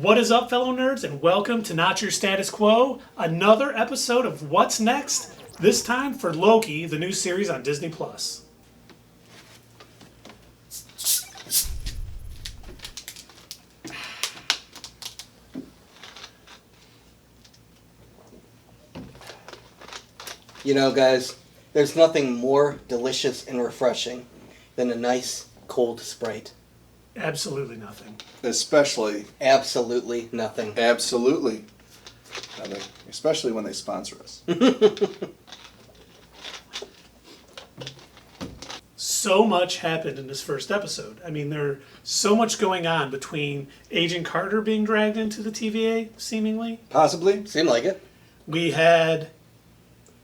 What is up, fellow nerds, and welcome to Not Your Status Quo, another episode of What's Next, this time for Loki, the new series on Disney+. You know, guys, there's nothing more delicious and refreshing than a nice cold Sprite. Absolutely nothing. Especially. Absolutely nothing. Absolutely nothing. Especially when they sponsor us. So much happened in this first episode. I mean, there's so much going on between Agent Carter being dragged into the TVA, seemingly. Possibly. Seemed like it. We had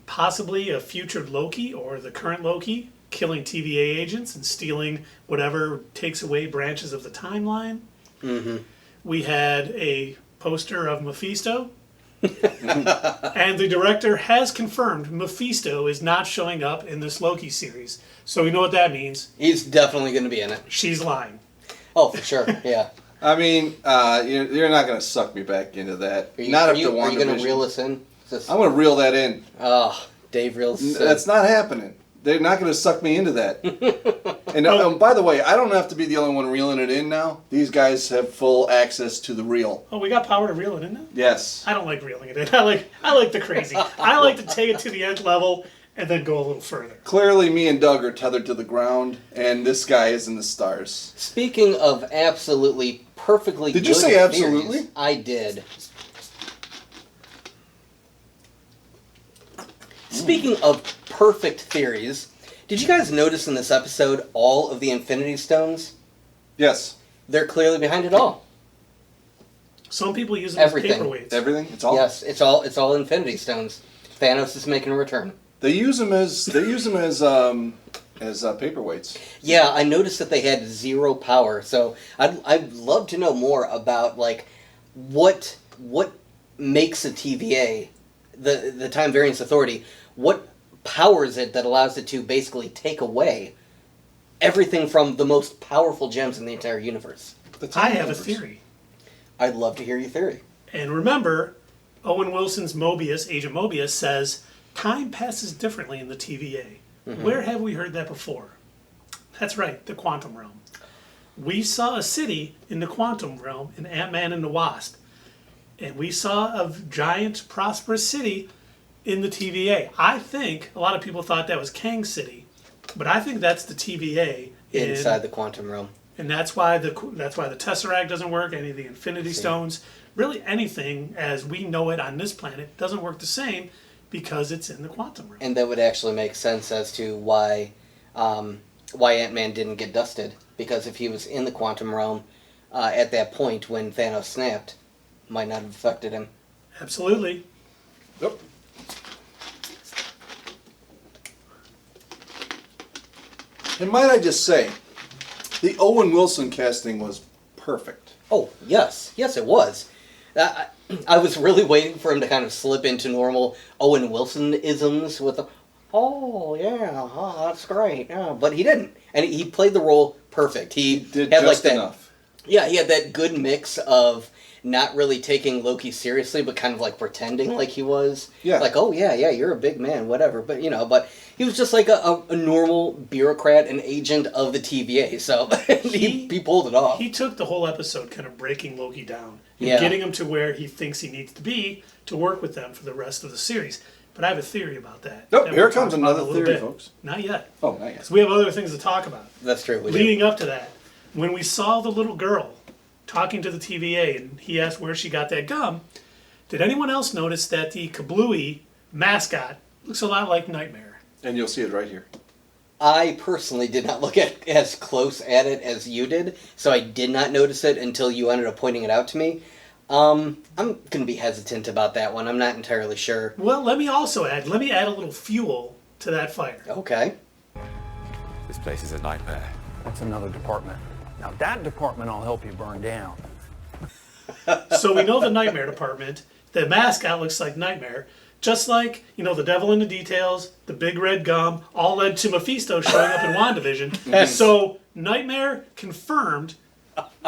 possibly a future Loki, or the current Loki, killing TVA agents and stealing whatever takes away branches of the timeline. Mm-hmm. We had a poster of Mephisto. And the director has confirmed Mephisto is not showing up in this Loki series. So we know what that means. He's definitely going to be in it. She's lying. Oh, for sure, yeah. I mean, you're not going to suck me back into that. Are you WandaVision. going to reel us in? I'm going to reel that in. Oh, Dave reels us in. That's not happening. They're not going to suck me into that. And by the way, I don't have to be the only one reeling it in now. These guys have full access to the reel. Oh, we got power to reel it in now? Yes. I don't like reeling it in. I like the crazy. I like to take it to the nth level and then go a little further. Clearly, me and Doug are tethered to the ground, and this guy is in the stars. Speaking of absolutely perfectly Did good you say theories, absolutely? I did. Speaking of perfect theories, did you guys notice in this episode all of the Infinity Stones? Yes. They're clearly behind it all. Some people use them as paperweights. Everything? It's all? Yes, it's all Infinity Stones. Thanos is making a return. They use them as paperweights. Yeah, I noticed that they had 0 power, so I'd love to know more about like what makes a TVA, the Time Variance Authority. What power is it that allows it to basically take away everything from the most powerful gems in the entire universe? I have a theory. I'd love to hear your theory. And remember, Owen Wilson's Mobius, Agent Mobius, says time passes differently in the TVA. Mm-hmm. Where have we heard that before? That's right, the quantum realm. We saw a city in the quantum realm in Ant-Man and the Wasp. And we saw a giant, prosperous city in the TVA. I think a lot of people thought that was Kang City, but I think that's the TVA inside the quantum realm. And that's why the Tesseract doesn't work, any of the Infinity Stones, really anything as we know it on this planet doesn't work the same because it's in the quantum realm. And that would actually make sense as to why Ant-Man didn't get dusted, because if he was in the quantum realm at that point when Thanos snapped, might not have affected him. Absolutely. Yep. And might I just say, the Owen Wilson casting was perfect. Oh, yes. Yes, it was. I was really waiting for him to kind of slip into normal Owen Wilson-isms with the, oh, yeah, oh, that's great, yeah. But he didn't. And he played the role perfect. He did had just like that, enough. Yeah, he had that good mix of not really taking Loki seriously, but kind of like pretending like he was. Yeah. Like, oh, yeah, you're a big man, whatever. But, but he was just like a normal bureaucrat and agent of the TVA, so he pulled it off. He took the whole episode kind of breaking Loki down and Yeah. getting him to where he thinks he needs to be to work with them for the rest of the series. But I have a theory about that. Nope, that here we'll comes talk about another in a little theory, bit. folks. Not yet. Oh, not yet. Because we have other things to talk about. That's true, we Leading up to that, when we saw the little girl talking to the TVA and he asked where she got that gum, did anyone else notice that the Kablooey mascot looks a lot like Nightmare? And you'll see it right here. I personally did not look at as close at it as you did, so I did not notice it until you ended up pointing it out to me. I'm going to be hesitant about that one. I'm not entirely sure. Well, let me add a little fuel to that fire. Okay. This place is a nightmare. That's another department. Now that department I'll help you burn down. So we know the Nightmare department. The mascot looks like Nightmare. Just like, the devil in the details, the big red gum, all led to Mephisto showing up in WandaVision. So Nightmare confirmed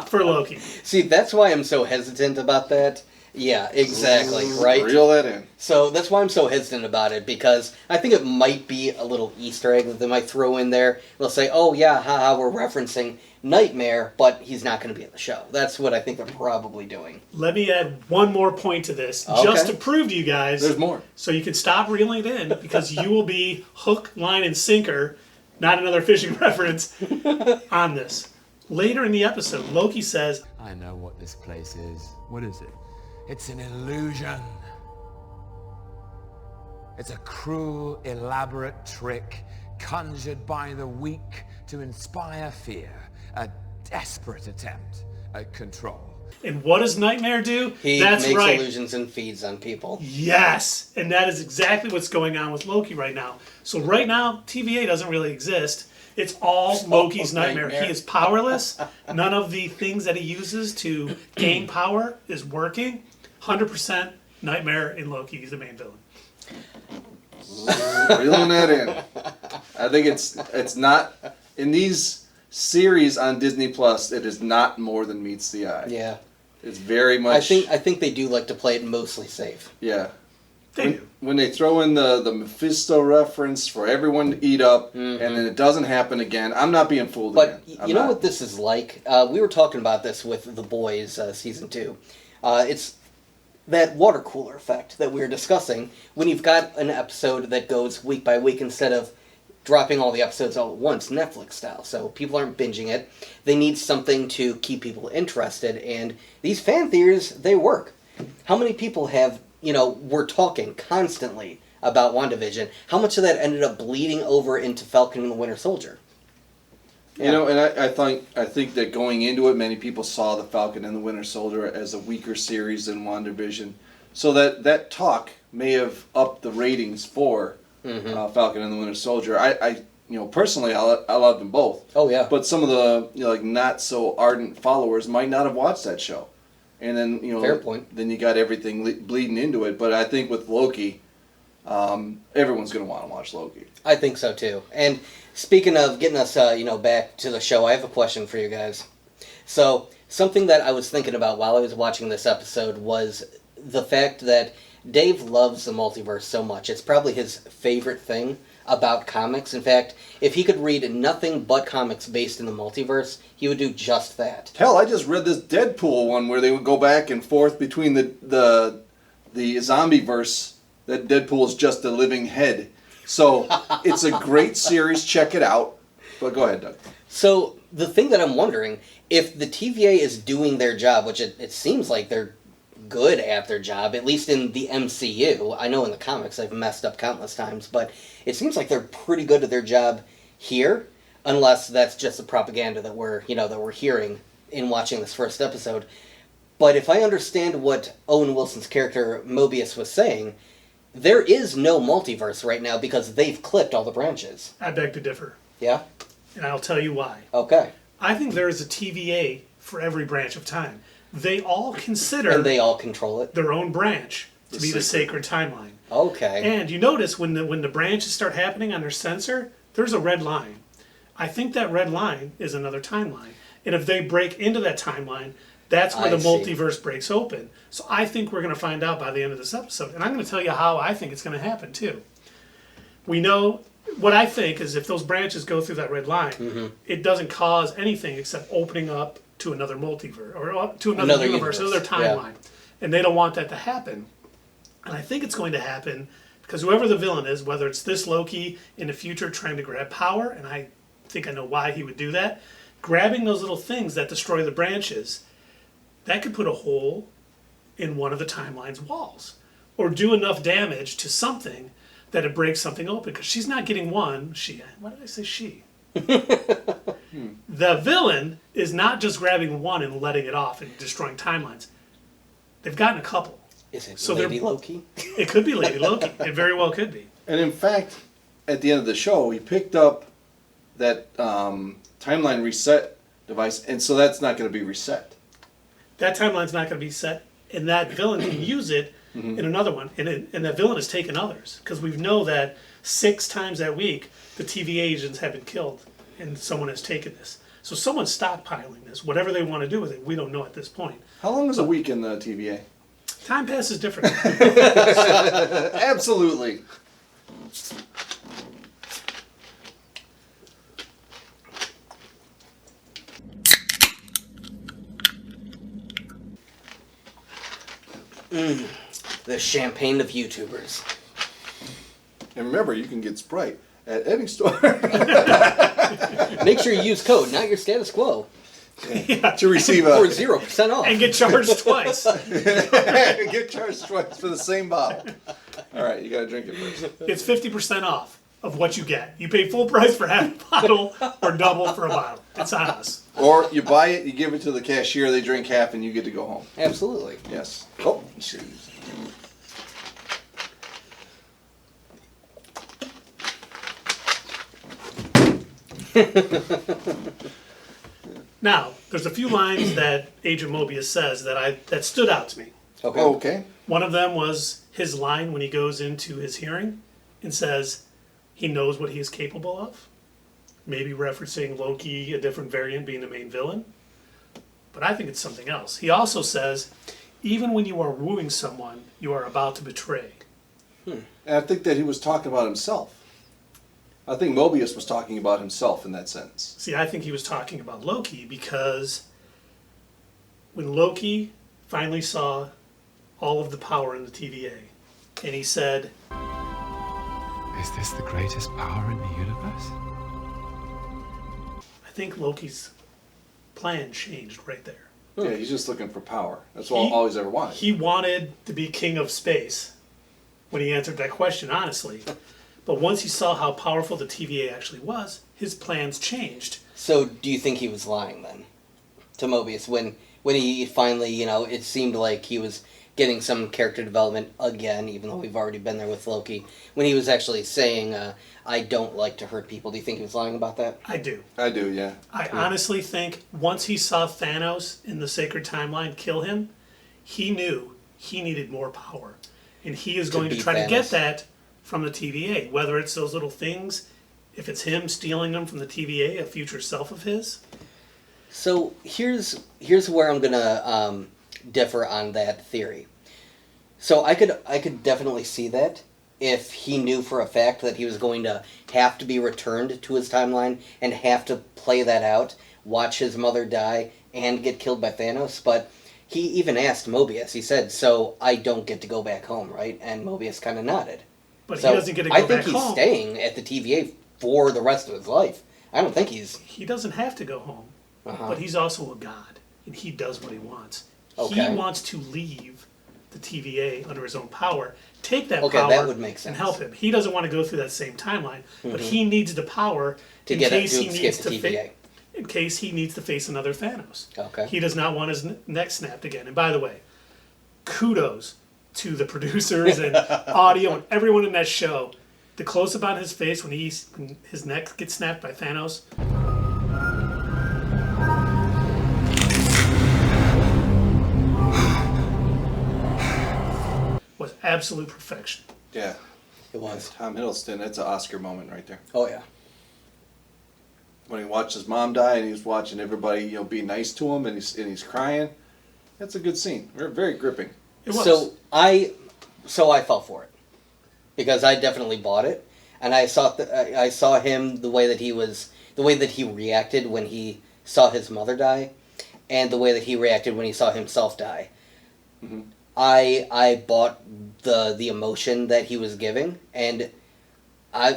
for Loki. See, that's why I'm so hesitant about that. Yeah, exactly, right? Reel that in. So that's why I'm so hesitant about it, because I think it might be a little Easter egg that they might throw in there. They'll say, oh yeah, haha, we're referencing Nightmare, but he's not going to be in the show. That's what I think they're probably doing. Let me add one more point to this, Okay. just to prove to you guys. There's more. So you can stop reeling it in, because you will be hook, line, and sinker, not another fishing reference, on this. Later in the episode, Loki says, I know what this place is. What is it? It's an illusion. It's a cruel, elaborate trick conjured by the weak to inspire fear. A desperate attempt at control. and what does Nightmare do? He That's makes right. illusions and feeds on people. Yes, and that is exactly what's going on with Loki right now. So right now, TVA doesn't really exist. It's all Loki's nightmare. nightmare. He is powerless. None of the things that he uses to gain power is working. 100% Nightmare in Loki. He's the main villain. Reeling that in. I think it's not in these series on Disney Plus. It is not more than meets the eye. Yeah. It's very much. I think they do like to play it mostly safe. Yeah. They do. When they throw in the Mephisto reference for everyone to eat up, and then it doesn't happen again, I'm not being fooled But again. you know what this is like? We were talking about this with The Boys season 2. It's that water cooler effect that we were discussing when you've got an episode that goes week by week instead of dropping all the episodes all at once, Netflix style. So people aren't binging it. They need something to keep people interested, and these fan theories, they work. How many people have, were talking constantly about WandaVision? How much of that ended up bleeding over into Falcon and the Winter Soldier? And I think that going into it, many people saw the Falcon and the Winter Soldier as a weaker series than WandaVision, so that talk may have upped the ratings for Falcon and the Winter Soldier. I personally, I love them both. Oh yeah. But some of the not so ardent followers might not have watched that show, and then Fair point. Then you got everything bleeding into it. But I think with Loki, everyone's going to want to watch Loki. I think so too. And speaking of getting us, back to the show, I have a question for you guys. So something that I was thinking about while I was watching this episode was the fact that Dave loves the multiverse so much. It's probably his favorite thing about comics. In fact, if he could read nothing but comics based in the multiverse, he would do just that. Hell, I just read this Deadpool one where they would go back and forth between the zombie verse. That Deadpool is just a living head. So it's a great series. Check it out. But go ahead, Doug. So the thing that I'm wondering, if the TVA is doing their job, which it seems like they're good at their job, at least in the MCU. I know in the comics they've messed up countless times, but it seems like they're pretty good at their job here, unless that's just the propaganda that we're hearing in watching this first episode. But if I understand what Owen Wilson's character Mobius was saying, there is no multiverse right now because they've clipped all the branches. I beg to differ, Yeah? and I'll tell you why. Okay. I think there is a TVA for every branch of time. They all consider And they all control it. their own branch to be the sacred timeline. Okay. And you notice when the branches start happening on their sensor, there's a red line. I think that red line is another timeline. And if they break into that timeline, that's where I the see. multiverse breaks open. So I think we're going to find out by the end of this episode. And I'm going to tell you how I think it's going to happen, too. We know, what I think is if those branches go through that red line, it doesn't cause anything except opening up to another multiverse, or to another universe, another timeline. And they don't want that to happen. And I think it's going to happen because whoever the villain is, whether it's this Loki in the future trying to grab power, and I think I know why he would do that, grabbing those little things that destroy the branches, that could put a hole in one of the timeline's walls or do enough damage to something that it breaks something open. Because she's not getting one. Why did I say she? The villain is not just grabbing one and letting it off and destroying timelines. They've gotten a couple. Is it So Lady Loki? It could be Lady Loki. It very well could be. And in fact, at the end of the show, he picked up that timeline reset device, and so that's not going to be reset. That timeline's not going to be set, and that villain can use it in another one. And that villain has taken others. Because we know that 6 times that week, the TVA agents have been killed, and someone has taken this. So someone's stockpiling this. Whatever they want to do with it, we don't know at this point. How long is a week in the TVA? Time passes differently. Absolutely. The champagne of YouTubers. And remember, you can get Sprite at any store. Make sure you use code, not your status quo, to receive for a 0% off. And get charged twice. get charged twice for the same bottle. All right, you got to drink it first. It's 50% off of what you get. You pay full price for half a bottle or double for a bottle. It's on us. Or you buy it, you give it to the cashier, they drink half, and you get to go home. Absolutely. Yes. Oh, jeez. Now, there's a few lines that Agent Mobius says that stood out to me. Okay. Oh, okay. One of them was his line when he goes into his hearing and says he knows what he is capable of. Maybe referencing Loki, a different variant, being the main villain. But I think it's something else. He also says, even when you are wooing someone, you are about to betray. And I think that he was talking about himself. I think Mobius was talking about himself in that sentence. See, I think he was talking about Loki because when Loki finally saw all of the power in the TVA, and he said, Is this the greatest power in the universe? I think Loki's plan changed right there. Yeah, he's just looking for power. That's all he's ever wanted. He wanted to be king of space when he answered that question, honestly. But once he saw how powerful the TVA actually was, his plans changed. So, do you think he was lying then to Mobius when he finally, it seemed like he was getting some character development again, even though we've already been there with Loki, when he was actually saying, I don't like to hurt people. Do you think he was lying about that? I do. I do, yeah. I honestly think once he saw Thanos in the Sacred Timeline kill him, he knew he needed more power. And he is going to beat try to get Thanos. that from the TVA, whether it's those little things, if it's him stealing them from the TVA, a future self of his. So here's where I'm gonna differ on that theory. So I could definitely see that if he knew for a fact that he was going to have to be returned to his timeline and have to play that out, watch his mother die and get killed by Thanos. But he even asked Mobius. He said, "So I don't get to go back home, right?" And Mobius kind of nodded. But So he doesn't get to go I think back he's home. staying at the TVA for the rest of his life. I don't think he's. He doesn't have to go home. But he's also a god, and he does what he wants. Okay. He wants to leave the TVA under his own power, take that Okay, power that would make and sense. help him. He doesn't want to go through that same timeline, but he needs the power To in get it case to he escape needs the to TVA. in case he needs to face another Thanos. Okay. He does not want his neck snapped again. And by the way, kudos to the producers and audio and everyone in that show. The close-up on his face when his neck gets snapped by Thanos. Was absolute perfection. Yeah. It was. Tom Hiddleston, that's an Oscar moment right there. Oh yeah. When he watched his mom die and he's watching everybody, be nice to him and he's crying. That's a good scene. Very gripping. It was. So I fell for it because I definitely bought it, and I saw him the way that he reacted when he saw his mother die, and the way that he reacted when he saw himself die. Mm-hmm. I bought the emotion that he was giving, and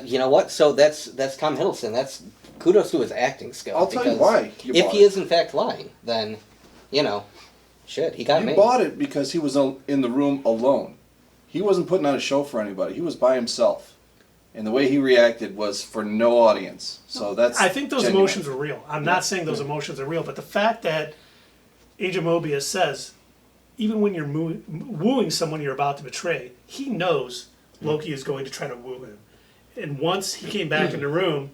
you know what? So that's Tom Hiddleston. That's kudos to his acting skill. I'll tell you why you If bought he it. is in fact lying, then shit, he got You me. bought it because he was in the room alone. He wasn't putting on a show for anybody. He was by himself. And the way he reacted was for no audience. So that's I think those genuine. emotions are real. I'm not saying those emotions are real, but the fact that Agent Mobius says, even when you're wooing someone you're about to betray, he knows Loki is going to try to woo him. And once he came back in the room,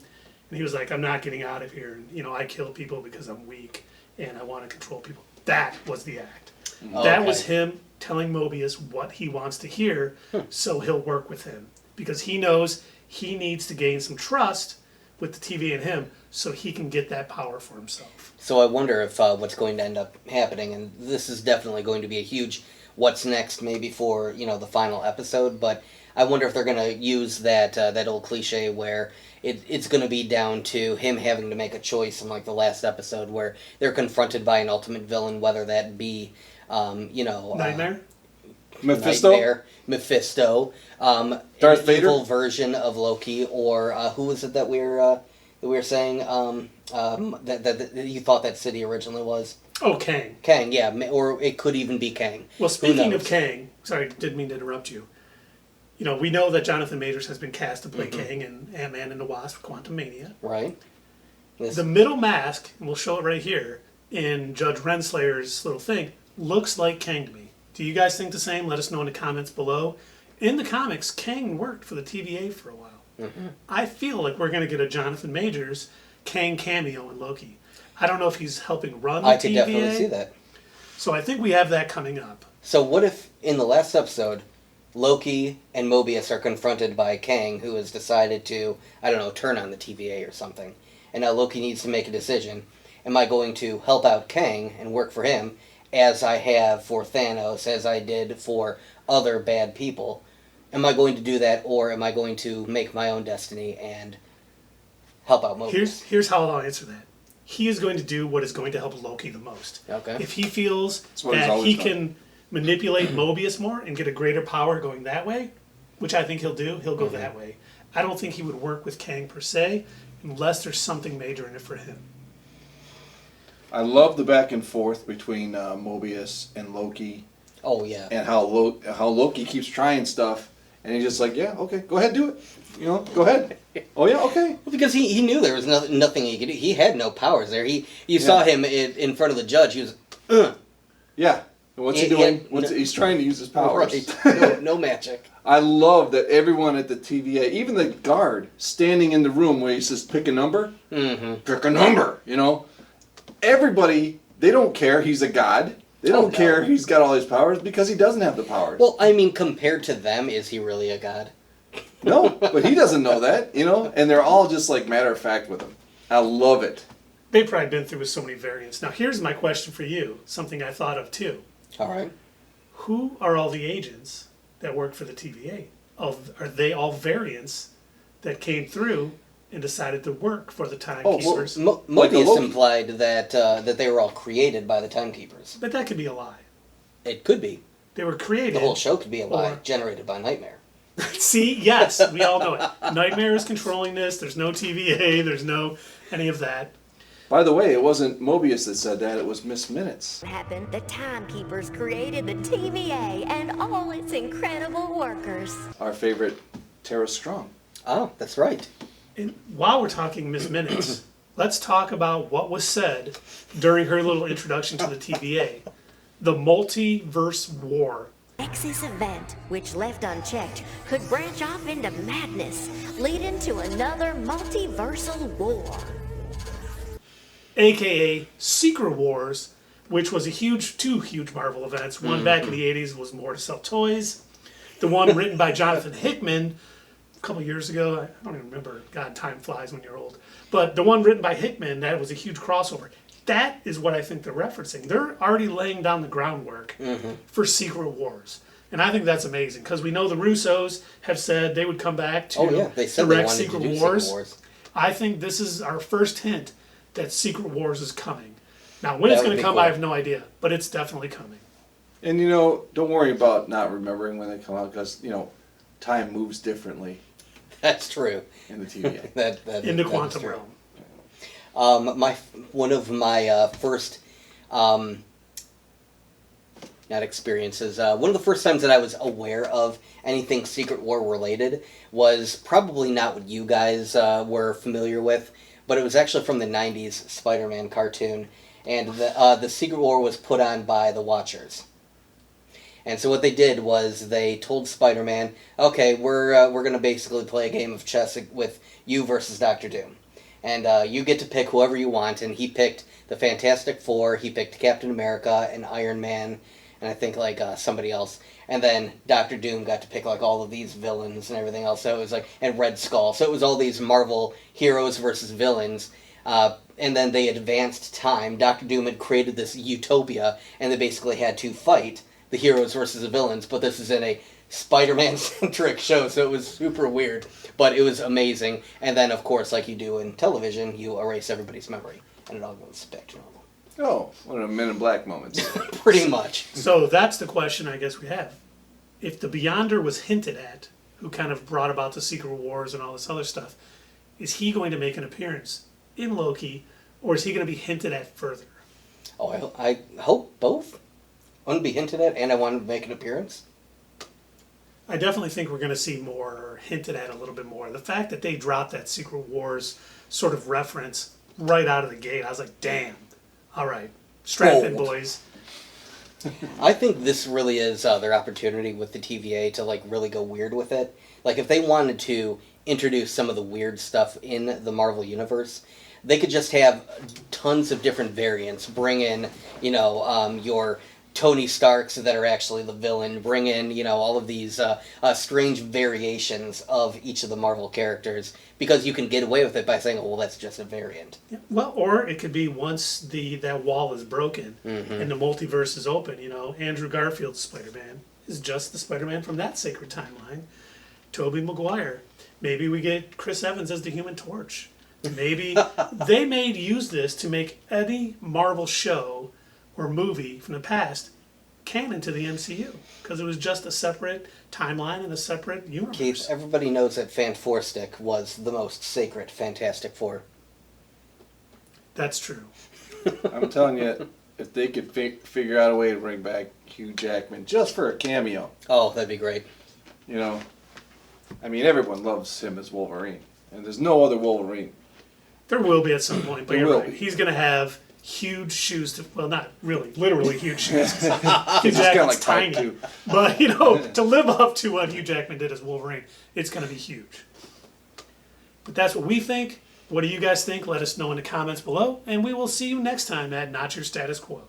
and he was like, I'm not getting out of here. And, I kill people because I'm weak, and I want to control people. That was the act. That was him telling Mobius what he wants to hear, so he'll work with him. Because he knows he needs to gain some trust with the TVA and him so he can get that power for himself. So I wonder if what's going to end up happening, and this is definitely going to be a huge what's next maybe for, the final episode, but I wonder if they're going to use that old cliche where it's going to be down to him having to make a choice in like the last episode where they're confronted by an ultimate villain, whether that be, Nightmare? Mephisto, Darth an Vader? evil version of Loki, or who was it that we were saying that you thought that city originally was? Oh, Kang. Kang, yeah, or it could even be Kang. Well, speaking of Kang, sorry, didn't mean to interrupt you. We know that Jonathan Majors has been cast to play Kang in Ant-Man and the Wasp: Quantumania. Right. The middle mask, and we'll show it right here in Judge Renslayer's little thing, looks like Kang to me. Do you guys think the same? Let us know in the comments below. In the comics, Kang worked for the TVA for a while. Mm-hmm. I feel like we're going to get a Jonathan Majors Kang cameo in Loki. I don't know if he's helping run the TVA. I could definitely see that. So I think we have that coming up. So what if, in the last episode, Loki and Mobius are confronted by Kang, who has decided to, turn on the TVA or something. And now Loki needs to make a decision. Am I going to help out Kang and work for him, as I have for Thanos, as I did for other bad people? Am I going to do that, or am I going to make my own destiny and help out Mobius? Here's how I'll answer that. He is going to do what is going to help Loki the most. Okay. If he feels what he's that always he done. can manipulate Mobius more and get a greater power going that way, which I think he'll do, he'll go that way. I don't think he would work with Kang per se, unless there's something major in it for him. I love the back and forth between Mobius and Loki, Oh, yeah. and how Loki keeps trying stuff, and he's just like, yeah, okay, go ahead, do it. Go ahead. Oh yeah, okay. Well, because he knew there was nothing he could do. He had no powers there. You saw him in front of the judge. He was, Yeah. And what's he doing? He's trying to use his powers. Right. No magic. I love that everyone at the TVA, even the guard, standing in the room where he says, pick a number. Mm-hmm. Pick a number, Everybody, they don't care he's a god. They don't care he's got all these powers because he doesn't have the powers. Well, I mean, compared to them, is he really a god? No, but he doesn't know that, And they're all just like matter of fact with him. I love it. They've probably been through with so many variants. Now, here's my question for you, something I thought of too. All right. Who are all the agents that work for the TVA? Are they all variants that came through and decided to work for the Timekeepers? Mobius implied that they were all created by the Timekeepers. But that could be a lie. It could be. They were created. The whole show could be a lie, or- generated by Nightmare. See, yes, we all know it. Nightmare is controlling this. There's no TVA. There's no any of that. By the way, it wasn't Mobius that said that. It was Miss Minutes. Happened, the Timekeepers created the TVA and all its incredible workers. Our favorite Tara Strong. Oh, that's right. And while we're talking Miss Minutes, let's talk about what was said during her little introduction to the TVA. The multiverse war. X's event, which left unchecked, could branch off into madness, leading to another multiversal war. AKA Secret Wars, which was two huge Marvel events. One back in the 80s was more to sell toys. The one written by Jonathan Hickman a couple years ago, I don't even remember, God, time flies when you're old. But the one written by Hickman, that was a huge crossover. That is what I think they're referencing. They're already laying down the groundwork for Secret Wars. And I think that's amazing, because we know the Russos have said they would come back to they said direct they wanted Secret to do Wars. Secret Wars. I think this is our first hint that Secret Wars is coming. Now, when it's going to come, I have no idea, but it's definitely coming. And don't worry about not remembering when they come out because time moves differently That's true. in the TVA. In the that quantum is true. realm. One of my first, not experiences, one of the first times that I was aware of anything Secret War related was probably not what you guys were familiar with, but it was actually from the 90s Spider-Man cartoon, and the Secret War was put on by the Watchers. And so what they did was they told Spider-Man, okay, we're going to basically play a game of chess with you versus Dr. Doom. And you get to pick whoever you want, and he picked the Fantastic Four, he picked Captain America and Iron Man, and I think like somebody else. And then Doctor Doom got to pick like all of these villains and everything else. So it was like, and Red Skull. So it was all these Marvel heroes versus villains. And then they advanced time. Doctor Doom had created this utopia, and they basically had to fight the heroes versus the villains. But this is in a Spider-Man centric show, so it was super weird, but it was amazing. And then, of course, like you do in television, you erase everybody's memory, and it all goes back to normal. Oh, one of the Men in Black moments. Pretty much. So that's the question I guess we have. If the Beyonder was hinted at, who kind of brought about the Secret Wars and all this other stuff, is he going to make an appearance in Loki, or is he going to be hinted at further? Oh, I hope both. I want to be hinted at, and I want to make an appearance. I definitely think we're going to see more hinted at a little bit more. The fact that they dropped that Secret Wars sort of reference right out of the gate, I was like, damn. All right, strap in, boys. I think this really is their opportunity with the TVA to like really go weird with it. Like if they wanted to introduce some of the weird stuff in the Marvel Universe, they could just have tons of different variants. Bring in, your Tony Starks that are actually the villain. Bring in, all of these strange variations of each of the Marvel characters, because you can get away with it by saying, oh, well, that's just a variant. Yeah, well, or it could be once that wall is broken and the multiverse is open, Andrew Garfield's Spider-Man is just the Spider-Man from that sacred timeline. Tobey Maguire. Maybe we get Chris Evans as the Human Torch. Maybe they may use this to make any Marvel show or movie from the past canon to the MCU, because it was just a separate timeline and a separate universe. Keith, everybody knows that Fantastic was the most sacred Fantastic Four. That's true. I'm telling you, if they could figure out a way to bring back Hugh Jackman just for a cameo. Oh, that'd be great. Everyone loves him as Wolverine, and there's no other Wolverine. There will be at some point, but There you're will right. be. He's going to have huge shoes to, well, not really, literally huge shoes. Hugh He's just Jackman's kinda like tiny. type 2. But, to live up to what Hugh Jackman did as Wolverine, it's going to be huge. But that's what we think. What do you guys think? Let us know in the comments below, and we will see you next time at Not Your Status Quo.